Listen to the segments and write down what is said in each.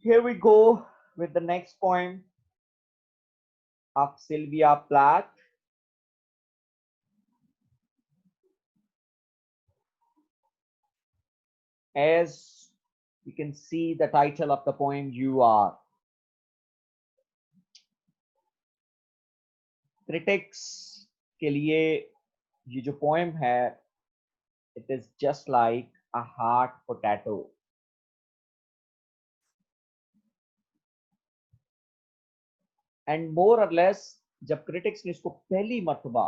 Here we go with the next poem of Sylvia Plath. As you can see the title of the poem, You Are. Critics के लिए ये जो poem है, it is just like a heart potato. And more और less जब critics ने इसको पहली मर्तबा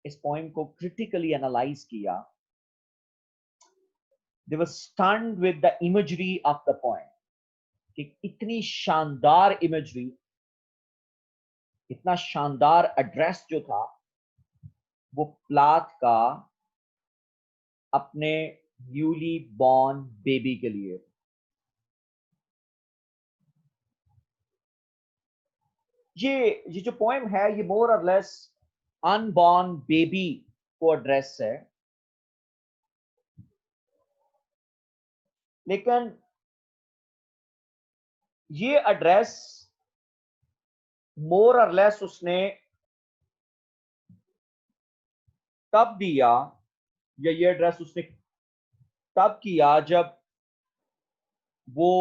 इस पोएम को क्रिटिकली एनालाइज किया, they were stunned with the imagery of the poem. कि इतनी शानदार इमेजरी, इतना शानदार एड्रेस जो था वो प्लाथ का अपने न्यूली बॉर्न बेबी के लिए. ये जो पोएम है ये मोर और लेस अनबॉर्न बेबी को एड्रेस है. लेकिन ये एड्रेस मोर और लेस उसने तब दिया, या ये एड्रेस उसने तब किया जब वो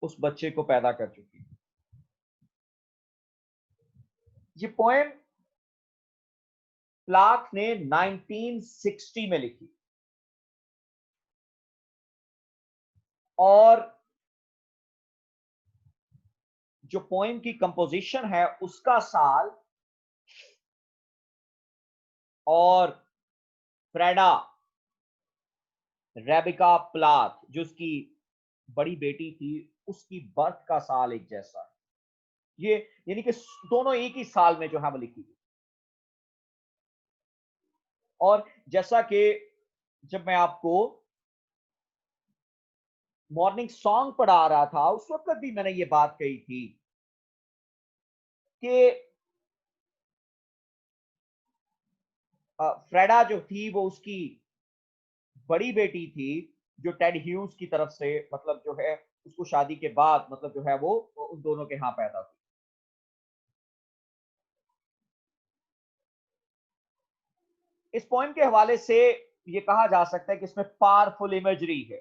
उस बच्चे को पैदा कर चुकी. ये पोएम प्लाथ ने 1960 में लिखी और जो पोएम की कंपोजिशन है उसका साल और फ्रेडा रेबिका प्लाथ जो उसकी बड़ी बेटी थी उसकी बर्थ का साल एक जैसा है. ये यानी कि दोनों एक ही साल में जो है वो लिखी थी. और जैसा कि जब मैं आपको मॉर्निंग सॉन्ग पढ़ा रहा था उस वक्त भी मैंने ये बात कही थी कि फ्रेडा जो थी वो उसकी बड़ी बेटी थी जो टेड ह्यूज की तरफ से मतलब जो है उसको शादी के बाद मतलब जो है वो उन दोनों के यहां पैदा हुई. इस पोएम के हवाले से ये कहा जा सकता है कि इसमें पावरफुल इमेजरी है,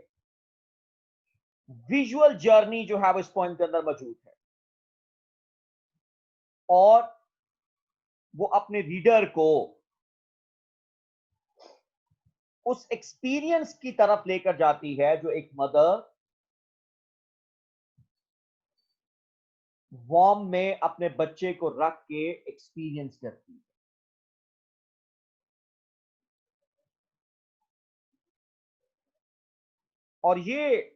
विजुअल जर्नी जो है वो इस पोएम के अंदर मौजूद है और वो अपने रीडर को उस एक्सपीरियंस की तरफ लेकर जाती है जो एक मदर वॉर्म में अपने बच्चे को रख के एक्सपीरियंस करती है. और ये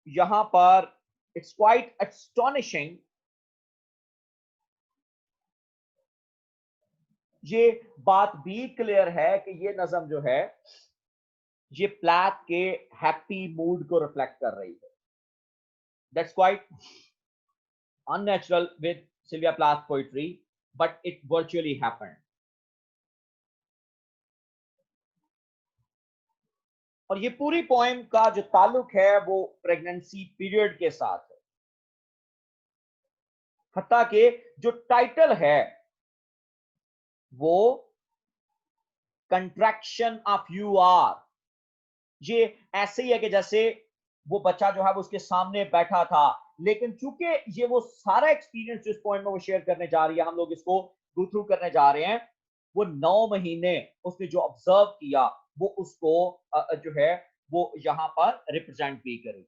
यहां पर इट्स क्वाइट एस्टोनिशिंग. ये बात भी क्लियर है कि ये नज़म जो है ये प्लैथ के हैप्पी मूड को रिफ्लेक्ट कर रही है. That's quite unnatural with Sylvia Plath poetry, but it virtually happened. और ये पूरी पोएम का जो ताल्लुक है वो प्रेगनेंसी पीरियड के साथ है. हत्ता कि जो टाइटल है वो कंट्रैक्शन ऑफ यू आर, ये ऐसे ही है कि जैसे वो बच्चा जो है वो उसके सामने बैठा था, लेकिन चूंकि ये वो सारा एक्सपीरियंस जिस पॉइंट में वो शेयर करने जा रही है, हम लोग इसको गो थ्रू करने जा रहे हैं, वो 9 महीने उसने जो ऑब्जर्व किया वो उसको जो है वो यहां पर रिप्रेजेंट भी करेगी.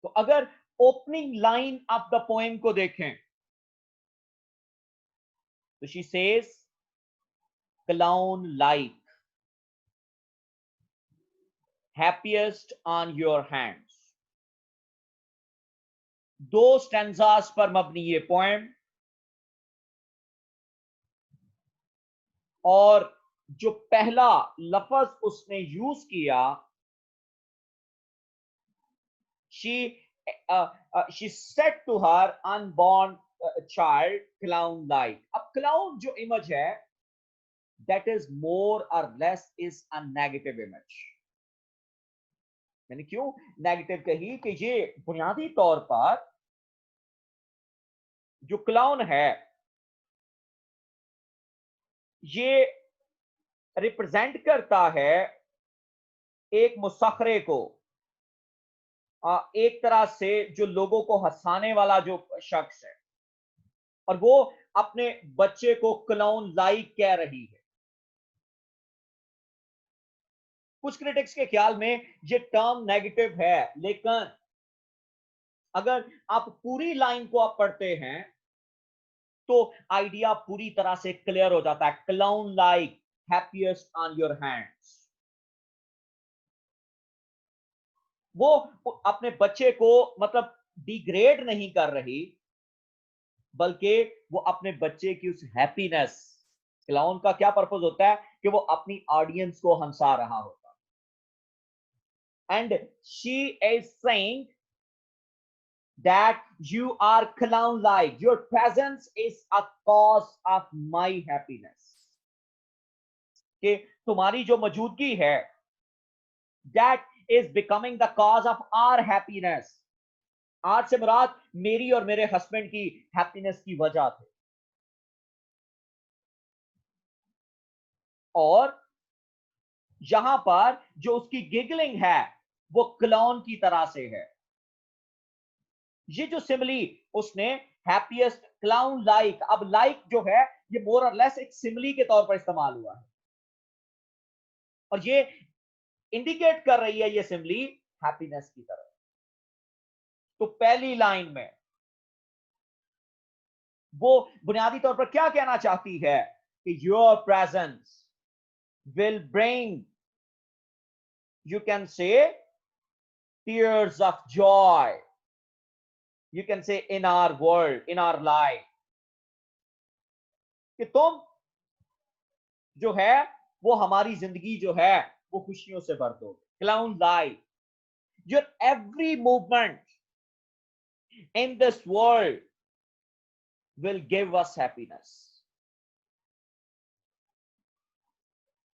तो अगर opening line of the poem को देखें तो she says clown like happiest on your hands. दो स्टैंजास पर मबनी ये पोएम और जो पहला लफ्ज उसने यूज किया she said to her unborn child clown like. अब clown जो इमेज है that is more or less is a negative image. मैंने क्यों नेगेटिव कही कि ये बुनियादी तौर पर जो क्लाउन है ये रिप्रेजेंट करता है एक मुसखरे को, एक तरह से जो लोगों को हंसाने वाला जो शख्स है, और वो अपने बच्चे को क्लाउन लाइक कह रही है। कुछ क्रिटिक्स के ख्याल में ये टर्म नेगेटिव है, लेकिन अगर आप पूरी लाइन को आप पढ़ते हैं तो आइडिया पूरी तरह से क्लियर हो जाता है। Clown like happiest on your hands. वो अपने बच्चे को मतलब डिग्रेड नहीं कर रही, बल्कि वो अपने बच्चे की उस हैप्पीनेस, क्लाउन का क्या पर्पस होता है कि वो अपनी ऑडियंस को हंसा रहा होता, and she is saying that you are clown like, your presence is a cause of my happiness, कि तुम्हारी जो मौजूदगी है that is becoming the cause of our happiness। आज से मुराद मेरी और मेरे हस्बैंड की हैप्पीनेस की वजह थे। और यहां पर जो उसकी गिगलिंग है वो क्लाउन की तरह से है। ये जो सिमिली उसने हैप्पीएस्ट क्लाउन लाइक, अब लाइक जो है ये मोर और लेस एक सिमिली के तौर पर इस्तेमाल हुआ है, और ये इंडिकेट कर रही है ये सिमिली हैप्पीनेस की तरफ। तो पहली लाइन में वो बुनियादी तौर पर क्या कहना चाहती है कि your presence will bring, you can say tears of joy, you can say in our world, in our life, कि तुम जो है वो हमारी जिंदगी जो है वो खुशियों से भर दो। Clown life, your every movement in this world will give us happiness।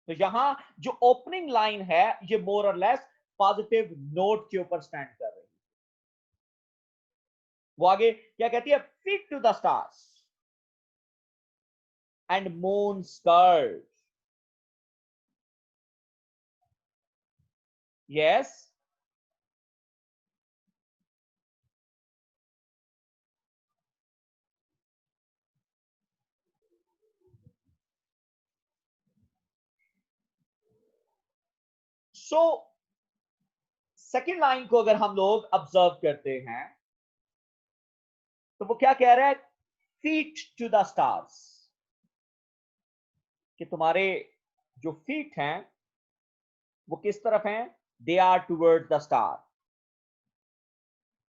तो यहां जो ओपनिंग लाइन है ये मोर और लेस पॉजिटिव नोट के ऊपर स्टैंड कर रही है। वो आगे क्या कहती है, feet to the stars and moon skirt, yes. So second line को अगर हम लोग ऑब्जर्व करते हैं तो वो क्या कह रहा है, फीट टू द स्टार्स, कि तुम्हारे जो फीट हैं वो किस तरफ हैं, they are toward the star,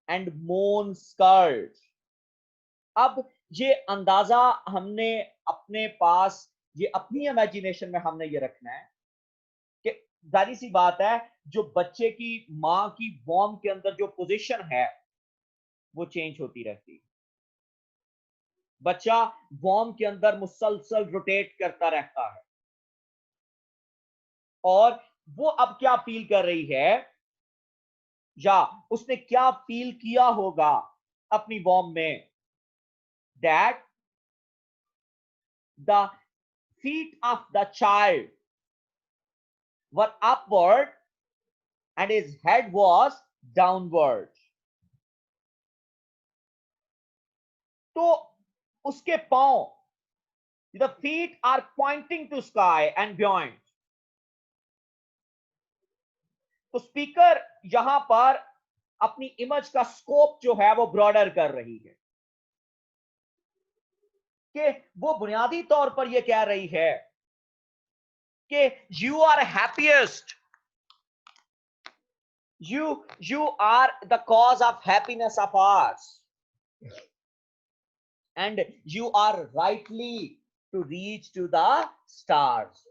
and moon skirt. अब ये अंदाजा हमने अपने पास, ये अपनी इमेजिनेशन में हमने ये रखना है कि जाहिर सी बात है जो बच्चे की मां की वॉर्म के अंदर जो पोजीशन है वो चेंज होती रहती है। बच्चा वॉर्म के अंदर मुसलसल रोटेट करता रहता है, और वो अब क्या फील कर रही है, या उसने क्या फील किया होगा अपनी वॉर्म में, that the feet of the child were upward and his head was downward। तो उसके पांव, the feet are pointing to sky and beyond। तो स्पीकर यहां पर अपनी इमेज का स्कोप जो है वो ब्रॉडर कर रही है, कि वो बुनियादी तौर पर ये कह रही है कि you are happiest, you are the cause of happiness of ours, and you are rightly to reach to the stars।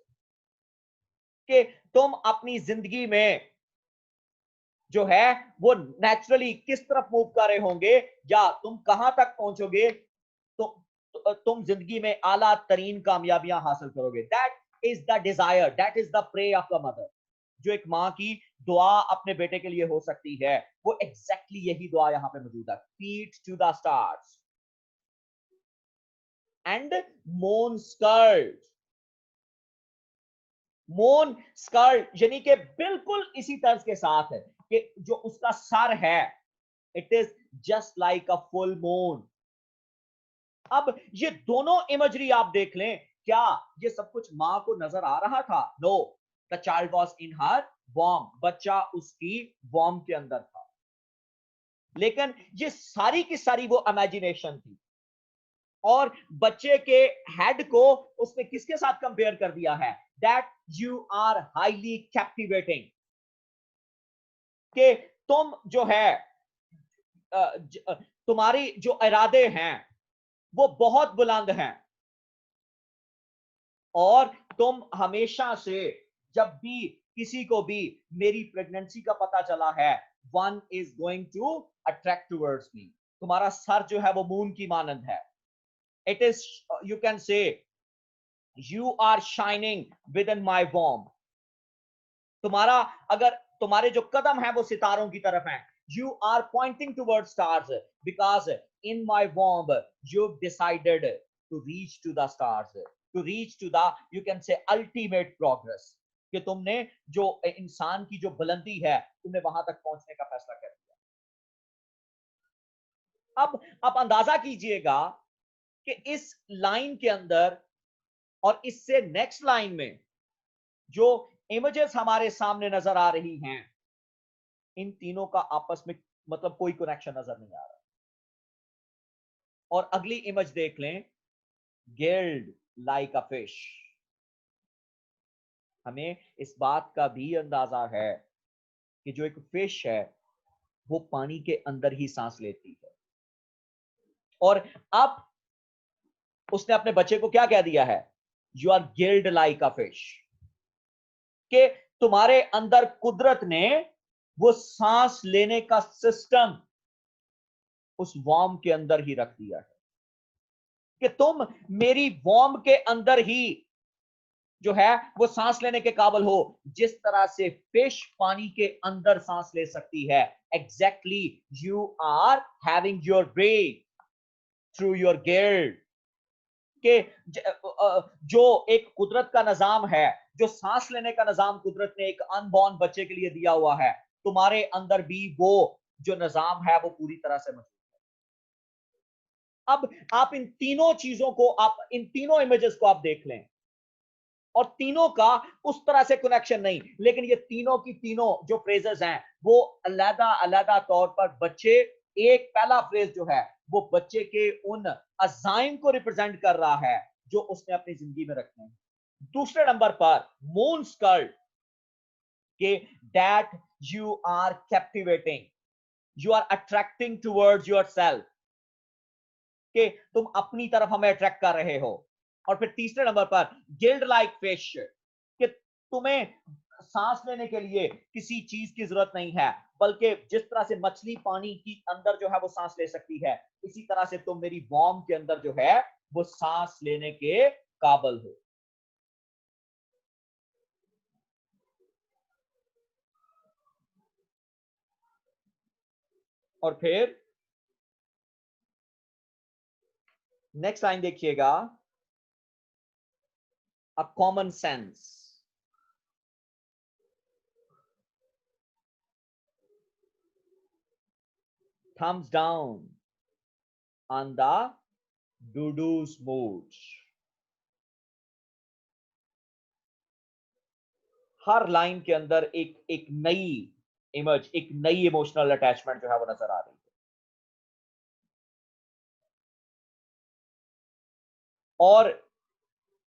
कि तुम अपनी जिंदगी में जो है वो नेचुरली किस तरफ मूव कर रहे होंगे, या तुम कहां तक पहुंचोगे, तुम जिंदगी में आला तरीन कामयाबियां हासिल करोगे। That is the desire, that is the prey of the mother. जो एक मां की दुआ अपने बेटे के लिए हो सकती है, वो एग्जैक्टली यही दुआ यहां पे मौजूद है। Feet to the stars and moon skirt. Moon skirt यानी कि बिल्कुल इसी तर्ज के साथ है कि जो उसका सर है, it is just like a full moon. अब ये दोनों इमेजरी आप देख लें, क्या ये सब कुछ मां को नजर आ रहा था? No, the child was in her warm, बच्चा उसकी वॉर्म के अंदर था। लेकिन ये सारी की सारी वो इमेजिनेशन थी। और बच्चे के हेड को उसने किसके साथ कंपेयर कर दिया है? That you are highly captivating, कि तुम जो है तुम्हारी जो इरादे हैं वो बहुत बुलंद हैं, और तुम हमेशा से जब भी किसी को भी मेरी प्रेगनेंसी का पता चला है, one is going to attract towards me. तुम्हारा सर जो है वो मून की मानंद है। It is, you can say, you are shining within my warm. तुम्हारा, अगर तुम्हारे जो कदम है वो सितारों की तरफ हैं, you are pointing toward stars, because in my warm you decided to reach to the stars, to reach to the, you can say, ultimate progress, कि तुमने जो इंसान की जो बुलंदी है, तुमने वहां तक पहुंचने का फैसला कर लिया। अब आप अंदाजा कीजिएगा कि इस लाइन के अंदर और इससे नेक्स्ट लाइन में जो इमेजेस हमारे सामने नजर आ रही हैं, इन तीनों का आपस में मतलब कोई कनेक्शन नजर नहीं आ रहा। और अगली इमेज देख लें, गिल्ड लाइक अ फिश। हमें इस बात का भी अंदाजा है कि जो एक फिश है वो पानी के अंदर ही सांस लेती है। और अब उसने अपने बच्चे को क्या कह दिया है? You are gilled like a fish, कि तुम्हारे अंदर कुदरत ने वो सांस लेने का सिस्टम उस वॉर्म के अंदर ही रख दिया है, कि तुम मेरी वॉर्म के अंदर ही जो है वो सांस लेने के काबिल हो। जिस तरह से फिश पानी के अंदर सांस ले सकती है, exactly you are having your breath through your gilled, के जो एक कुदरत का निजाम है, जो सांस लेने का निजाम कुदरत ने एक अनबॉर्न बच्चे के लिए दिया हुआ है, तुम्हारे अंदर भी वो जो निजाम है वो पूरी तरह से मौजूद है। अब आप इन तीनों चीजों को, आप इन तीनों इमेजेस को आप देख लें, और तीनों का उस तरह से कनेक्शन नहीं, लेकिन ये तीनों की तीनों जो फ्रेजेस हैं वो अलग अलग तौर पर बच्चे, एक पहला फ्रेज जो है वो बच्चे के उन अजाइम को रिप्रेजेंट कर रहा है जो उसने अपनी जिंदगी में रखने हैं। दूसरे नंबर पर मून स्कर्ट, के that you are captivating, you are attracting towards yourself, कि तुम अपनी तरफ हमें अट्रैक्ट कर रहे हो। और फिर तीसरे नंबर पर गिल्ड लाइक फिश, कि तुम्हें सांस लेने के लिए किसी चीज की जरूरत नहीं है, बल्कि जिस तरह से मछली पानी की अंदर जो है वो सांस ले सकती है, इसी तरह से तुम मेरी वॉर्म के अंदर जो है वो सांस लेने के काबिल हो। और फिर नेक्स्ट लाइन देखिएगा, अ common sense. thumbs down on the do-do smooch। Her line के अंदर एक एक नई इमेज, एक नई इमोशनल अटैचमेंट जो है वो नजर आ रही है। और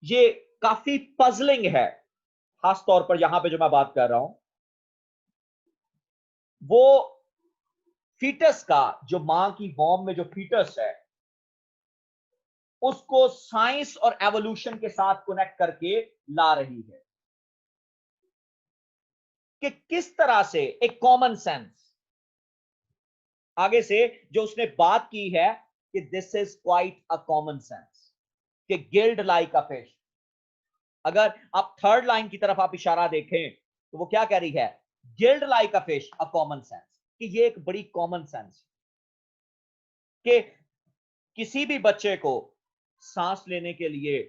ये काफी पजलिंग है, खास तौर पर यहां पे जो मैं बात कर रहा हूं, वो फीटस का, जो मां की वॉर्म में जो फीटस है, उसको साइंस और एवोल्यूशन के साथ कनेक्ट करके ला रही है, कि किस तरह से एक कॉमन सेंस, आगे से जो उसने बात की है कि this is quite a common sense, कि गिल्ड लाइक अ फिश। अगर आप थर्ड लाइन की तरफ आप इशारा देखें तो वो क्या कह रही है? Guild like a fish, a common sense, कि ये एक बड़ी कॉमन सेंस कि किसी भी बच्चे को सांस लेने के लिए,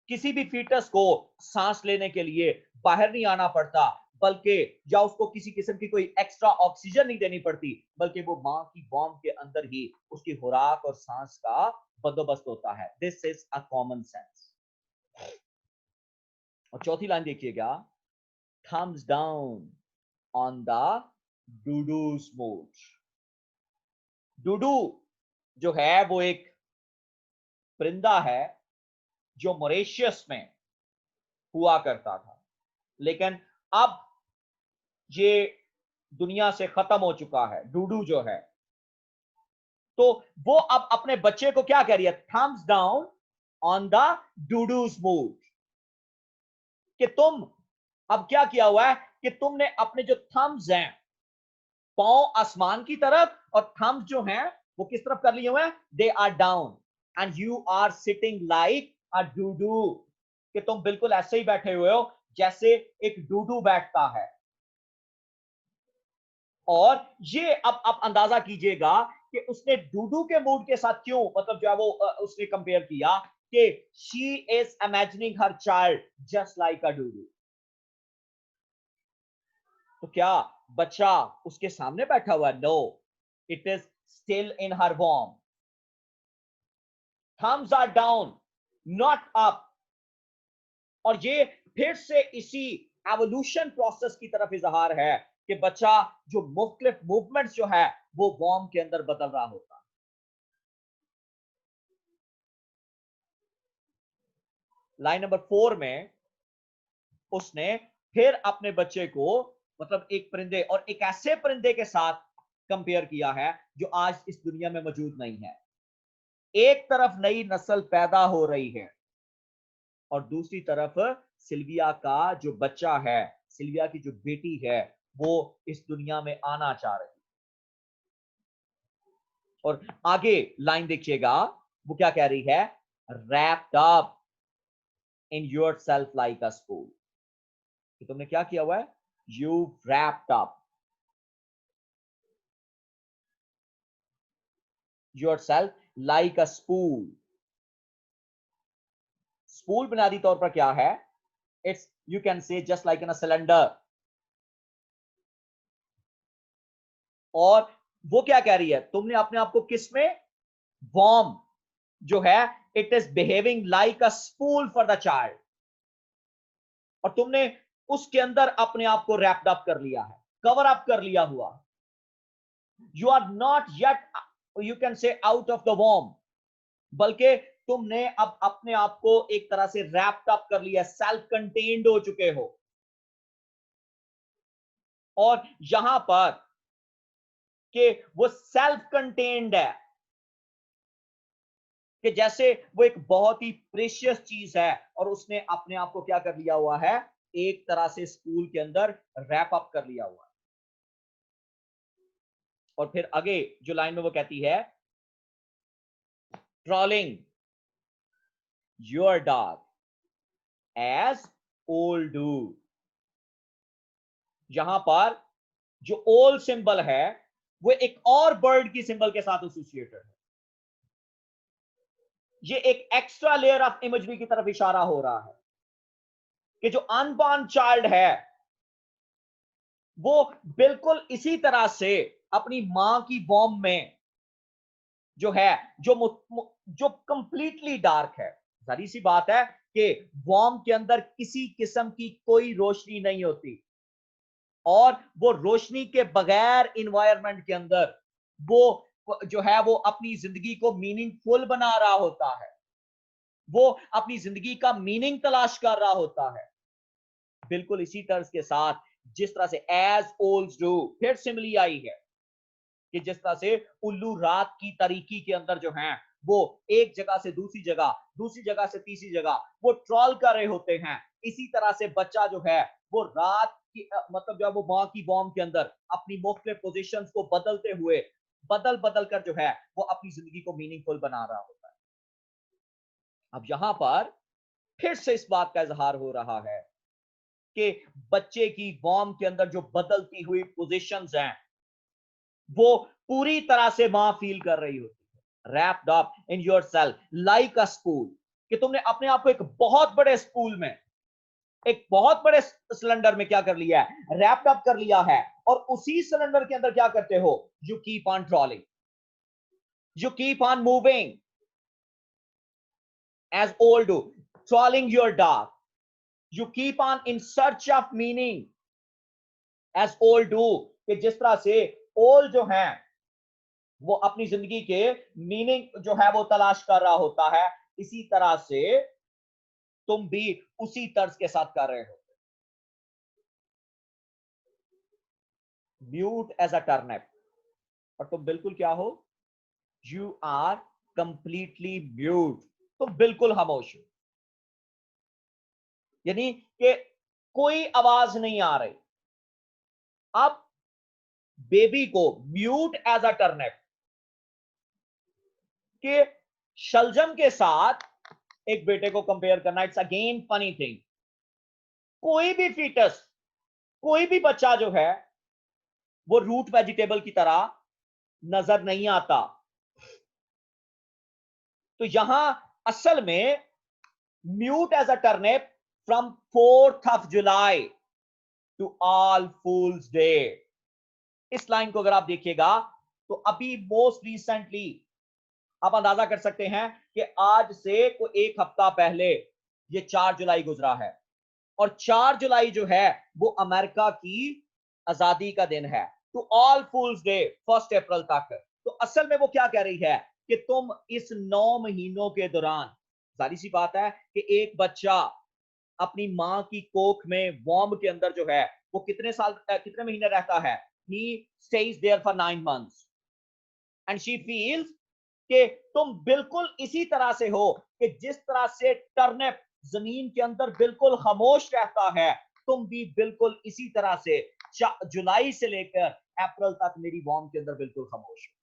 किसी भी फीटस को सांस लेने के लिए बाहर नहीं आना पड़ता, बल्कि या उसको किसी किस्म की कोई एक्स्ट्रा ऑक्सीजन नहीं देनी पड़ती, बल्कि वो मां की बॉम्ब के अंदर ही उसकी खुराक और सांस का बंदोबस्त होता है। This is a common sense. और चौथी लाइन देखिएगा, thumbs down on the dodo smooch. Dodo जो है वो एक परिंदा है जो मॉरिशस में हुआ करता था, लेकिन अब ये दुनिया से खत्म हो चुका है डूडू जो है। तो वो अब अपने बच्चे को क्या कह रही है, thumbs down on the dodo smooch, कि तुम अब क्या किया हुआ है कि तुमने अपने जो थम्स हैं, पांव आसमान की तरफ, और थम्स जो हैं वो किस तरफ कर लिए हुए हैं, they are down, and you are sitting like a dodo, कि तुम बिल्कुल ऐसे ही बैठे हुए हो जैसे एक डूडू बैठता है। और ये अब आप अंदाजा कीजिएगा कि उसने डूडू के मूड के साथ क्यों, मतलब जो है वो उसने कंपेयर किया कि she is imagining her child just like a dodo. तो क्या बच्चा उसके सामने बैठा हुआ है? No, it is still in her warm. Thumbs are down, not up. और ये फिर से इसी एवोल्यूशन प्रोसेस की तरफ इजहार है कि बच्चा जो मुख्तलिफ मूवमेंट्स जो है वो वॉर्म के अंदर बदल रहा होता है। लाइन नंबर 4 में उसने फिर अपने बच्चे को, मतलब एक परिंदे और एक ऐसे परिंदे के साथ कंपेयर किया है जो आज इस दुनिया में मौजूद नहीं है। एक तरफ नई नस्ल पैदा हो रही है और दूसरी तरफ सिल्विया का जो बच्चा है, सिल्विया की जो बेटी है, वो इस दुनिया में आना चाह रही है। और आगे लाइन देखिएगा, वो क्या कह रही है, wrapped up in your self like a spool, कि तुमने क्या किया हुआ है, you wrapped up your self like a spool. Spool बुनियादी तौर पर क्या है, इट्स यू कैन से just like in a cylinder. और वो क्या कह रही है, तुमने अपने आप को किस में, वॉर्म जो है, it is behaving like a spool for the child, और तुमने उसके अंदर अपने आप को रैप्ड अप कर लिया है, कवर अप कर लिया हुआ। You are not yet, you can say out of the warm, बल्कि तुमने अब अपने आप को एक तरह से रैप्ड अप कर लिया, सेल्फ कंटेन्ड हो चुके हो। और यहां पर कि वो सेल्फ कंटेन्ड है, कि जैसे वो एक बहुत ही प्रेशियस चीज है और उसने अपने आप को क्या कर लिया हुआ है, एक तरह से स्कूल के अंदर रैप अप कर लिया हुआ है। और फिर आगे जो लाइन में वो कहती है, trawling your dog as old do. यहां पर जो ओल्ड सिंबल है वो एक और बर्ड की सिंबल के साथ एसोसिएटेड है। ये एक एक्स्ट्रा लेयर ऑफ इमेजरी की तरफ इशारा हो रहा है कि जो अनबॉर्न चाइल्ड है वो बिल्कुल इसी तरह से अपनी मां की वॉर्म में जो है, जो कंप्लीटली डार्क है। सारी सी बात है कि वॉर्म के अंदर किसी किस्म की कोई रोशनी नहीं होती, और वो रोशनी के बगैर इन्वायरमेंट के अंदर वो जो है वो अपनी जिंदगी को मीनिंगफुल बना रहा होता है, वो अपनी जिंदगी का मीनिंग तलाश कर रहा होता है। बिल्कुल इसी तर्ज के साथ जिस तरह से एज ओल्ड्स डू फिर सिमिली आई है, कि जिस तरह से उल्लू रात की तारीकी के अंदर जो हैं वो एक जगह से दूसरी जगह, दूसरी जगह से तीसरी जगह वो ट्रॉल कर रहे होते हैं, इसी तरह से बच्चा जो है वो रात की मतलब जो है वो मां की वॉर्म के अंदर अपनी मुख्तलिफ पोजीशंस को बदलते हुए, बदल बदल कर जो है वो अपनी जिंदगी को मीनिंगफुल बना रहा होता है। अब यहां पर फिर से इस बात का इजहार हो रहा है कि बच्चे की वॉर्म के अंदर जो बदलती हुई पोजीशंस हैं वो पूरी तरह से मां फील कर रही होती है, wrapped up in yourself like a spool, कि तुमने अपने आप को एक बहुत बड़े स्पूल में, एक बहुत बड़े सिलेंडर में क्या कर लिया है, रैप्ड अप कर लिया है। और उसी सिलेंडर के अंदर क्या करते हो, you keep on trawling, you keep on moving as old do, trawling your dark, you keep on in search of meaning as old do, कि जिस तरह से ओल्ड जो है वो अपनी जिंदगी के मीनिंग जो है वो तलाश कर रहा होता है, इसी तरह से तुम भी उसी तर्ज के साथ कर रहे हो। म्यूट एज अ टर्निप, और तुम बिल्कुल क्या हो, यू आर कंप्लीटली म्यूट, तुम बिल्कुल खामोश हो, यानी कि कोई आवाज नहीं आ रही। अब बेबी को म्यूट एज अ टर्निप के शलजम के साथ एक बेटे को कंपेयर करना, इट्स अगेन फनी थिंग। कोई भी फीटस, कोई भी बच्चा जो है वो रूट वेजिटेबल की तरह नजर नहीं आता। तो यहां असल में mute as a turnip from 4th of July to all fools day. इस लाइन को अगर आप देखिएगा तो अभी मोस्ट रिसेंटली आप अंदाजा कर सकते हैं कि आज से कोई एक हफ्ता पहले ये 4 जुलाई गुजरा है, और 4 जुलाई जो है वो अमेरिका की आजादी का दिन है, टू ऑल फूल्स डे 1 अप्रैल तक। तो असल में वो क्या कह रही है कि तुम इस 9 महीनों के दौरान, जाहिर सी बात है कि एक बच्चा अपनी मां की कोख में वॉर्म के अंदर जो है वो कितने महीने रहता है, he stayed there for 9 months, and she feels कि तुम बिल्कुल इसी तरह से हो कि जिस तरह से टर्निप जमीन के अंदर बिल्कुल खामोश रहता है, तुम भी बिल्कुल इसी तरह से जुलाई से लेकर अप्रैल तक मेरी वॉर्म के अंदर बिल्कुल खामोश हो।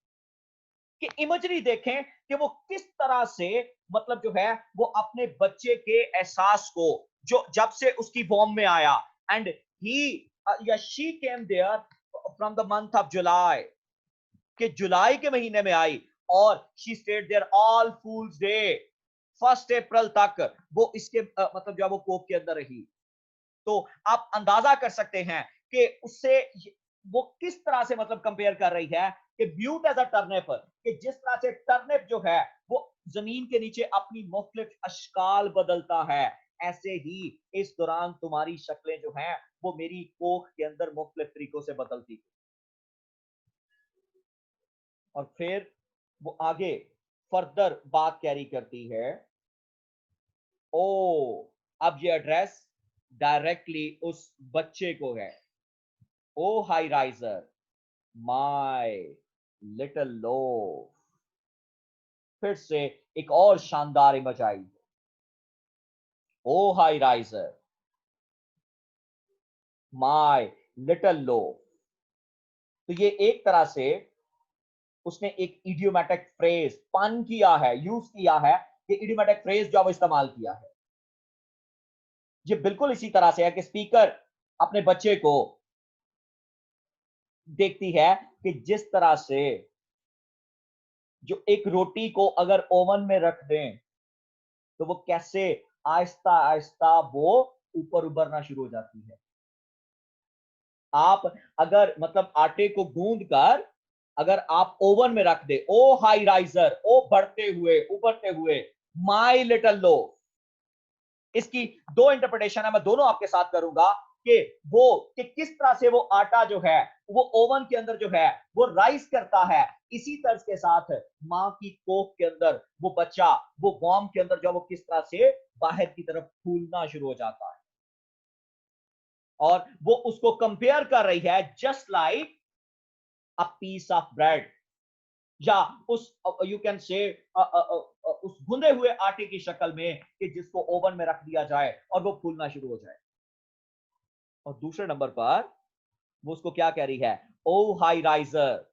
कि इमेजरी देखें कि वो किस तरह से, मतलब जो है वो अपने बच्चे के एहसास को, जो जब से उसकी वॉर्म में आया, एंड ही या she came there from the month of July, कि जुलाई के महीने में आई, और she stayed there all fools day 1 अप्रैल तक वो इसके मतलब जो वो कोक के अंदर रही। तो आप अंदाजा कर सकते हैं कि उससे वो किस तरह से मतलब कंपेयर कर रही है कि ब्यूट एज अ टर्निप, कि जिस तरह से टर्निप जो है वो जमीन के नीचे अपनी मुख्तलिफ अशकाल बदलता है, ऐसे ही इस दौरान तुम्हारी शक्लें जो हैं वो मेरी कोख के अंदर मुख्तलिफ तरीकों से बदलती। और फिर वो आगे फर्दर बात कैरी करती है, ओ अब ये एड्रेस डायरेक्टली उस बच्चे को है, O high riser my little loaf. फिर से एक और शानदार इमेज आई, O high riser my little loaf. तो ये एक तरह से उसने एक इडियोमैटिक फ्रेज पन किया है, यूज किया है, ये इडियोमैटिक फ्रेज जो इस्तेमाल किया है ये बिल्कुल इसी तरह से है कि स्पीकर अपने बच्चे को देखती है कि जिस तरह से जो एक रोटी को अगर ओवन में रख दें तो वो कैसे आहिस्ता आहिस्ता वो ऊपर उभरना शुरू हो जाती है। आप अगर मतलब आटे को गूंद कर अगर आप ओवन में रख दे, ओ हाई राइजर, ओ बढ़ते हुए उभरते हुए, माई लिटल लो, इसकी दो इंटरप्रिटेशन है, मैं दोनों आपके साथ करूंगा कि वो कि किस तरह से वो आटा जो है वो ओवन के अंदर जो है वो राइस करता है, इसी तर्ज के साथ मां की कोख के अंदर वो बच्चा वो वॉर्म के अंदर जो वो किस तरह से बाहर की तरफ फूलना शुरू हो जाता है। और वो उसको कंपेयर कर रही है just like a piece of bread, या उस यू कैन से उस गूंदे हुए आटे की शक्ल में कि जिसको ओवन में रख दिया जाए और वो फूलना शुरू हो जाए। और दूसरे नंबर पर वो उसको क्या कह रही है, O high riser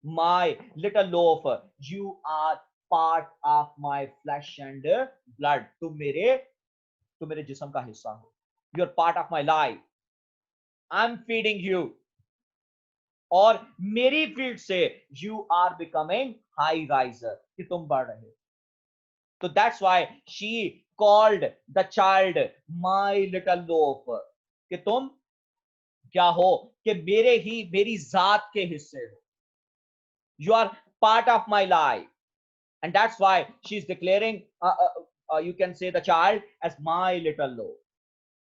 my little loaf, you are part of my flesh and blood, तुम मेरे जिस्म का हिस्सा हो, you're part of my life, I'm feeding you, और मेरी फीड से you are becoming high riser, कि तुम बढ़ रहे हो. So that's why she called the child my little loaf, कि तुम क्या हो, कि मेरी जात के हिस्से हो. You are part of my life, and that's why she's declaring you can say the child as my little loaf.